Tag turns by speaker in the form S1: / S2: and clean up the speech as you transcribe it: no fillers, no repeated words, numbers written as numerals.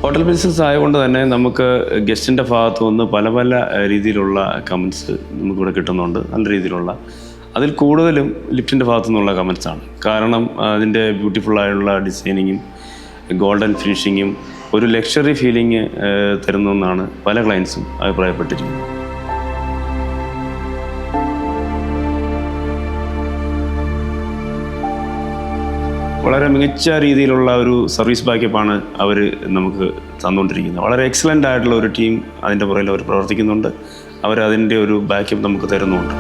S1: Hotel business ആയതുകൊണ്ട് തന്നെ നമുക്ക് ഗസ്റ്റിൻ്റെ ഭാഗത്തു നിന്ന് പല പല രീതിയിലുള്ള കമൻസ് നമുക്കിവിടെ കിട്ടുന്നുണ്ട്. നല്ല രീതിയിലുള്ള, അതിൽ കൂടുതലും ലിഫ്റ്റിൻ്റെ ഭാഗത്തു നിന്നുള്ള കമൻസാണ്. കാരണം അതിൻ്റെ ബ്യൂട്ടിഫുള്ളായുള്ള ഡിസൈനിങ്ങും ഗോൾഡൻ ഫിനിഷിങ്ങും ഒരു ലക്ഷറി ഫീലിംഗ് തരുന്നെന്നാണ് പല ക്ലയൻസും അഭിപ്രായപ്പെട്ടിരിക്കുന്നത്. വളരെ മികച്ച രീതിയിലുള്ള ഒരു സർവീസ് ബാക്കപ്പാണ് അവർ നമുക്ക് തന്നുകൊണ്ടിരിക്കുന്നത്. വളരെ എക്സലൻ്റ് ആയിട്ടുള്ള ഒരു ടീം അതിൻ്റെ പുറകിൽ അവർ പ്രവർത്തിക്കുന്നുണ്ട്. അവരതിൻ്റെ ഒരു ബാക്കപ്പ് നമുക്ക് തരുന്നുമുണ്ട്.